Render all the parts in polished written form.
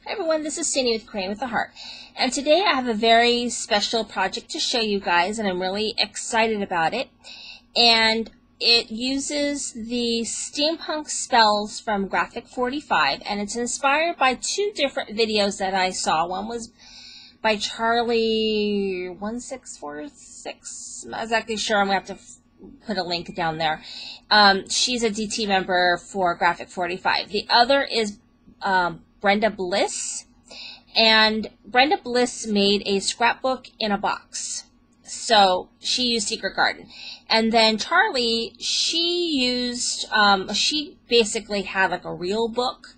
Hi everyone, this is Cindy with Crayon with a Heart, and today I have a very special project to show you guys, and I'm really excited about it. And it uses the steampunk spells from Graphic 45, and it's inspired by two different videos that I saw. One was by Charlie1646. I'm not exactly sure. I'm going to have to put a link down there. She's a DT member for Graphic 45. The other is Brenda Bliss, and Brenda Bliss made a scrapbook in a box. So she used Secret Garden. And then Charlie, she used, she basically had like a real book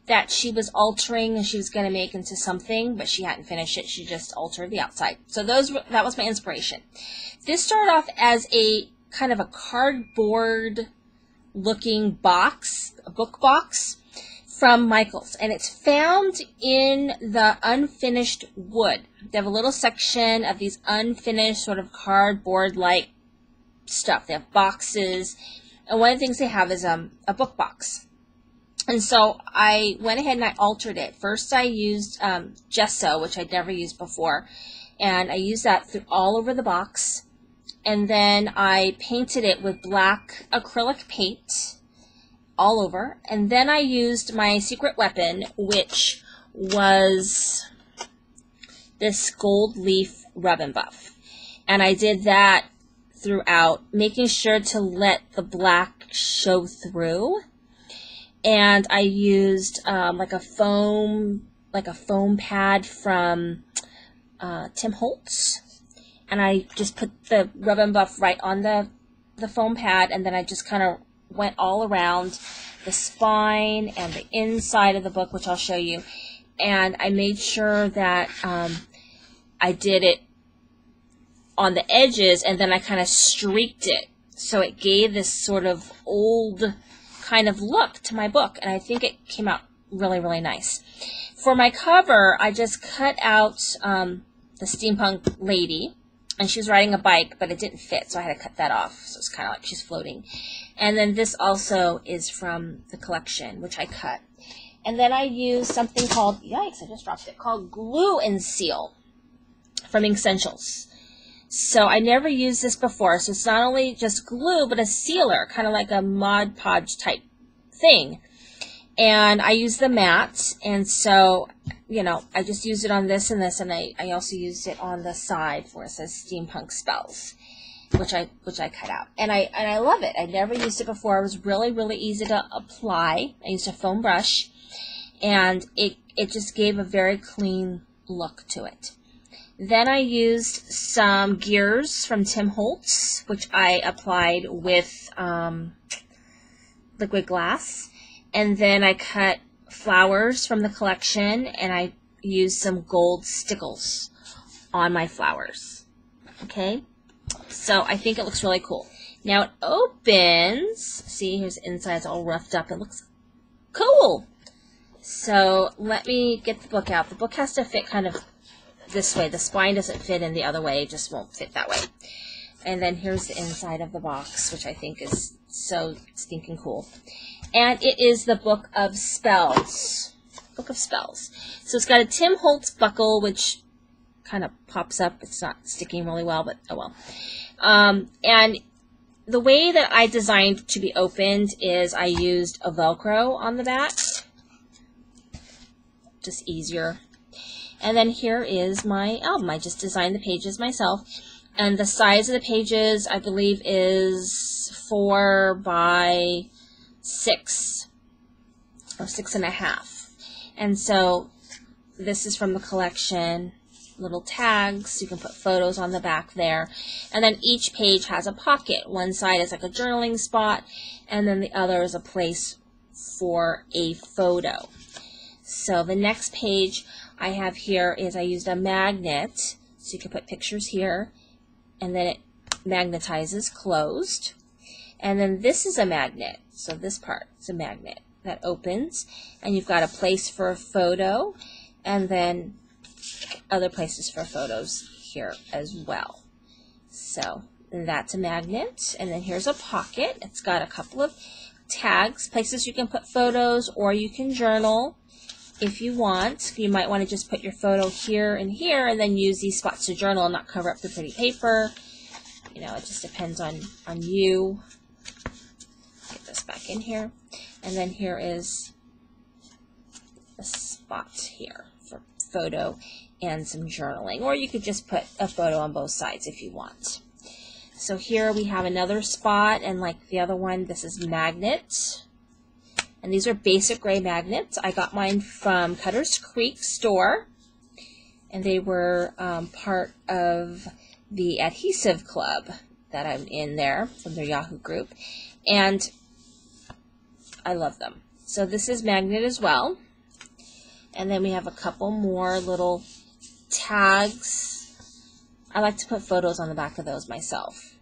that she was altering and she was going to make into something, but she hadn't finished it. She just altered the outside. So that was my inspiration. This started off as a kind of a cardboard looking box, a book box from Michael's, and it's found in the unfinished wood. They have a little section of these unfinished sort of cardboard-like stuff. They have boxes, and one of the things they have is a book box. And so I went ahead and I altered it. First I used gesso, which I'd never used before, and I used that all over the box. And then I painted it with black acrylic paint all over, and then I used my secret weapon, which was this gold leaf rub and buff, and I did that throughout, making sure to let the black show through. And I used like a foam pad from Tim Holtz, and I just put the rub and buff right on the foam pad, and then I just kind of went all around the spine and the inside of the book, which I'll show you. And I made sure that I did it on the edges, and then I kind of streaked it, so it gave this sort of old kind of look to my book, and I think it came out really, really nice. For my cover, I just cut out the steampunk lady, and she was riding a bike, but it didn't fit, so I had to cut that off. So it's kind of like she's floating. And then this also is from the collection, which I cut. And then I used something called, yikes, I just dropped it, called Glue and Seal from Essentials. So I never used this before, so it's not only just glue, but a sealer, kind of like a Mod Podge type thing. And I use the matte, and so, you know, I just used it on this and this, and I also used it on the side where it says Steampunk Spells, which I cut out. And I love it. I never used it before. It was really, really easy to apply. I used a foam brush, and it just gave a very clean look to it. Then I used some gears from Tim Holtz, which I applied with liquid glass. And then I cut flowers from the collection, and I used some gold stickles on my flowers. Okay, so I think it looks really cool. Now it opens. See, here's the inside. It's all roughed up. It looks cool. So let me get the book out. The book has to fit kind of this way. The spine doesn't fit in the other way. It just won't fit that way. And then here's the inside of the box, which I think is so stinking cool. And it is the Book of Spells. Book of Spells. So it's got a Tim Holtz buckle, which kind of pops up. It's not sticking really well, but oh well. And the way that I designed to be opened is I used a Velcro on the back. Just easier. And then here is my album. I just designed the pages myself. And the size of the pages, I believe, is 4 by 6 or 6.5. And so this is from the collection. Little tags. You can put photos on the back there. And then each page has a pocket. One side is like a journaling spot, and then the other is a place for a photo. So the next page I have here is I used a magnet, so you can put pictures here, and then it magnetizes closed. And then this is a magnet, so this part is a magnet that opens, and you've got a place for a photo, and then other places for photos here as well. So that's a magnet, and then here's a pocket. It's got a couple of tags, places you can put photos or you can journal. if you want, you might want to just put your photo here and here and then use these spots to journal and not cover up the pretty paper. You know, it just depends on you. Get this back in here. And then here is a spot here for photo and some journaling. Or you could just put a photo on both sides if you want. So here we have another spot, and like the other one, this is magnet. And these are basic gray magnets. I got mine from Cutter's Creek store, and they were part of the adhesive club that I'm in there from their Yahoo group, and I love them. So this is magnet as well. And then we have a couple more little tags. I like to put photos on the back of those myself.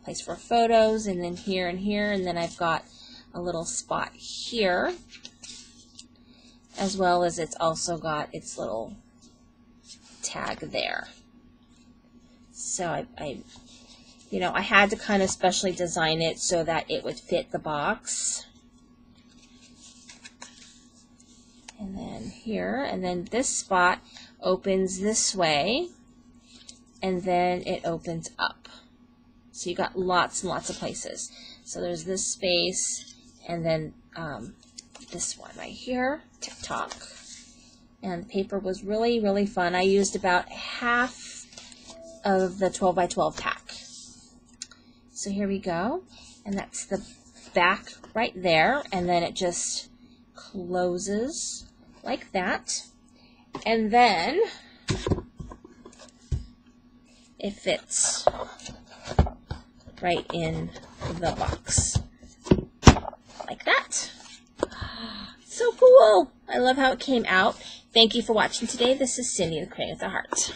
Place for photos, and then here and here, and then I've got a little spot here, as well as it's also got its little tag there. So I had to kind of specially design it so that it would fit the box. And then here, and then this spot opens this way, and then it opens up. So you got lots and lots of places. So there's this space, and then this one right here, TikTok. And the paper was really, really fun. I used about half of the 12 by 12 pack. So here we go. And that's the back right there. And then it just closes like that. And then it fits right in the box. Like that. So cool. I love how it came out. Thank you for watching today. This is Cindy, the Creating with a Heart.